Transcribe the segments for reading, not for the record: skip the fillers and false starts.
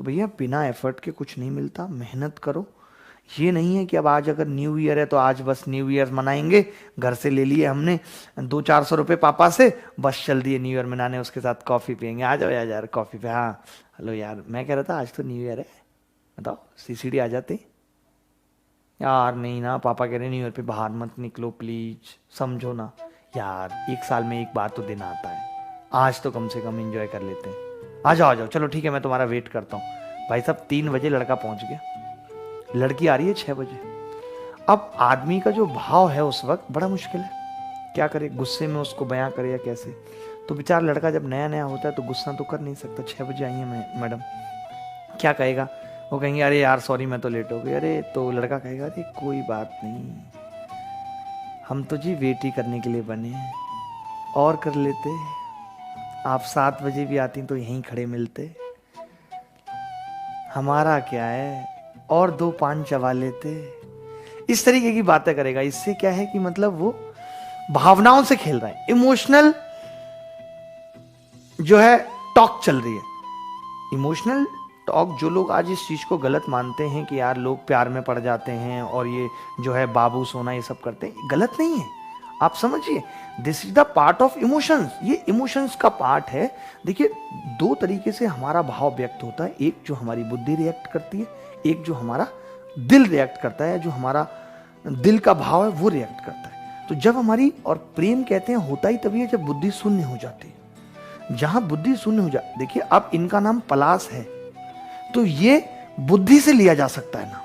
तो भैया बिना एफर्ट के कुछ नहीं मिलता, मेहनत करो। ये नहीं है कि अब आज अगर न्यू ईयर है तो आज बस न्यू ईयर मनाएंगे, घर से ले लिए हमने 200-400 रुपये पापा से, बस चल दिए न्यू ईयर मनाने, उसके साथ कॉफ़ी पियेंगे। आ जाओ यार कॉफ़ी पे। हाँ हेलो यार, मैं कह रहा था आज तो न्यू ईयर है, बताओ सीसीडी आ जाते। यार नहीं ना, पापा कह रहे न्यू ईयर पे बाहर मत निकलो प्लीज, समझो ना। यार एक साल में एक बार तो दिन आता है, आज तो कम से कम एंजॉय कर लेते हैं। आ जाओ आ जाओ, चलो ठीक है मैं तुम्हारा वेट करता हूँ। भाई साहब 3 बजे लड़का पहुंच गया, लड़की आ रही है 6 बजे। अब आदमी का जो भाव है उस वक्त बड़ा मुश्किल है, क्या करे, गुस्से में उसको बयां करे या कैसे। तो बेचारा लड़का जब नया नया होता है तो गुस्सा तो कर नहीं सकता। 6 बजे आई है मैडम, क्या कहेगा, वो कहेंगे अरे यार सॉरी मैं तो लेट हो गई। अरे तो लड़का कहेगा अरे कोई बात नहीं, हम तो जी वेट ही करने के लिए बने हैं, और कर लेते, आप 7 बजे भी आती तो यहीं खड़े मिलते, हमारा क्या है, और 2 पान चबा लेते। इस तरीके की बातें करेगा। इससे क्या है कि मतलब वो भावनाओं से खेल रहा है, इमोशनल जो है टॉक चल रही है। इमोशनल टॉक, जो लोग आज इस चीज को गलत मानते हैं कि यार लोग प्यार में पड़ जाते हैं और ये जो है बाबू सोना ये सब करते हैं, गलत नहीं है। आप समझिए, this is the part of emotions, ये इमोशंस का पार्ट है। देखिए 2 तरीके से हमारा भाव व्यक्त होता है, एक जो हमारी बुद्धि रिएक्ट करती है, एक जो हमारा दिल रिएक्ट करता है, जो हमारा दिल का भाव है वो रिएक्ट करता है। तो जब हमारी, और प्रेम कहते हैं होता ही तभी है जब बुद्धि शून्य हो जाती है। जहां बुद्धि शून्य हो जाती, देखिए अब इनका नाम पलाश है तो ये बुद्धि से लिया जा सकता है ना,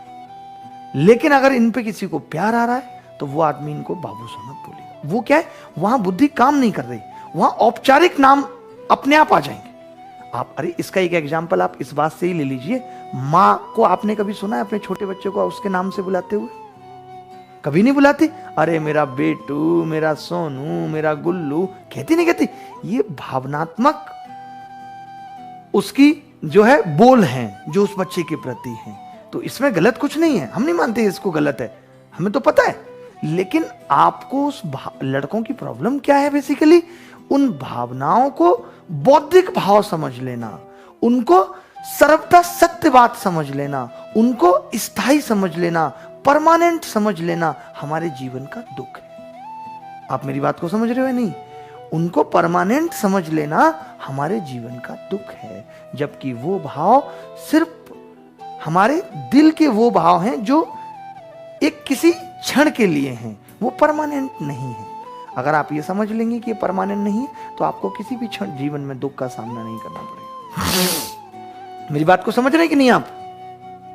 लेकिन अगर इन पे किसी को प्यार आ रहा है तो वो आदमी इनको बाबू सोना बोलेगा। वो क्या है, वहां बुद्धि काम नहीं कर रही, वहां औपचारिक नाम अपने आप आ जाएंगे। आप, अरे इसका एक एग्जांपल आप इस बात से ही ले लीजिए, माँ को आपने कभी सुना है अपने छोटे बच्चे को उसके नाम से बुलाते हुए? कभी नहीं बुलाती। अरे मेरा बेटू, मेरा सोनू, मेरा गुल्लू, कहती नहीं कहती। ये भावनात्मक उसकी जो है बोल हैं जो उस बच्चे के प्रति हैं। तो इसमें गलत कुछ नहीं है, हम नहीं मानते इसको गलत है, हमें तो पता है। लेकिन आपको उस लड़कों की प्रॉब्लम क्या है, बेसिकली उन भावनाओं को बौद्धिक भाव समझ लेना, उनको सर्वथा सत्य बात समझ लेना, उनको स्थायी समझ लेना, परमानेंट समझ लेना हमारे जीवन का दुख है। आप मेरी बात को समझ रहे हो नहीं? उनको परमानेंट समझ लेना हमारे जीवन का दुख है, जबकि वो भाव सिर्फ हमारे दिल के वो भाव हैं जो एक किसी क्षण के लिए हैं, वो परमानेंट नहीं है। अगर आप ये समझ लेंगे कि ये परमानेंट नहीं है तो आपको किसी भी क्षण जीवन में दुख का सामना नहीं करना पड़ेगा। मेरी बात को समझ रहे हैं कि नहीं आप?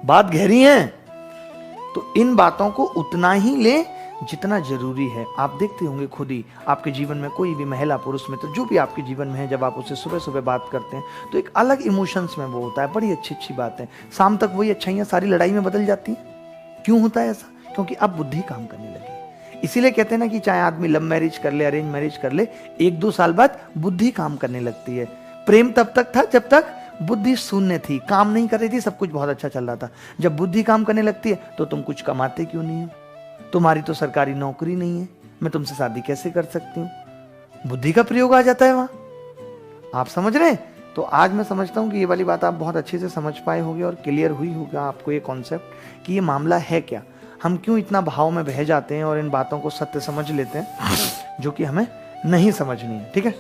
बात गहरी है। तो इन बातों को उतना ही ले जितना जरूरी है। आप देखते होंगे खुद ही, आपके जीवन में कोई भी महिला पुरुष में, तो जो भी आपके जीवन में है, जब आप उससे सुबह सुबह बात करते हैं तो एक अलग इमोशंस में वो होता है, बड़ी अच्छी अच्छी बातें, शाम तक वही अच्छाइयाँ सारी लड़ाई में बदल जाती हैं। क्यों होता है ऐसा? क्योंकि अब बुद्धि काम करने लगी। इसीलिए कहते हैं ना कि चाहे आदमी लव मैरिज कर ले, अरेंज मैरिज कर ले, 1-2 साल बाद बुद्धि काम करने लगती है। प्रेम तब तक था जब तक बुद्धि शून्य थी, काम नहीं कर रही थी, सब कुछ बहुत अच्छा चल रहा था। जब बुद्धि काम करने लगती है तो तुम कुछ कमाते क्यों नहीं हो, तुम्हारी तो सरकारी नौकरी नहीं है, मैं तुमसे शादी कैसे कर सकती हूं? बुद्धि का प्रयोग आ जाता है वहां। आप समझ रहे हैं? तो आज मैं समझता हूं कि ये वाली बात आप बहुत अच्छे से समझ पाए होंगे और क्लियर हुई होगा आपको ये कॉन्सेप्ट कि ये मामला है क्या, हम क्यों इतना भाव में बह जाते हैं और इन बातों को सत्य समझ लेते हैं जो कि हमें नहीं समझनी है। ठीक है।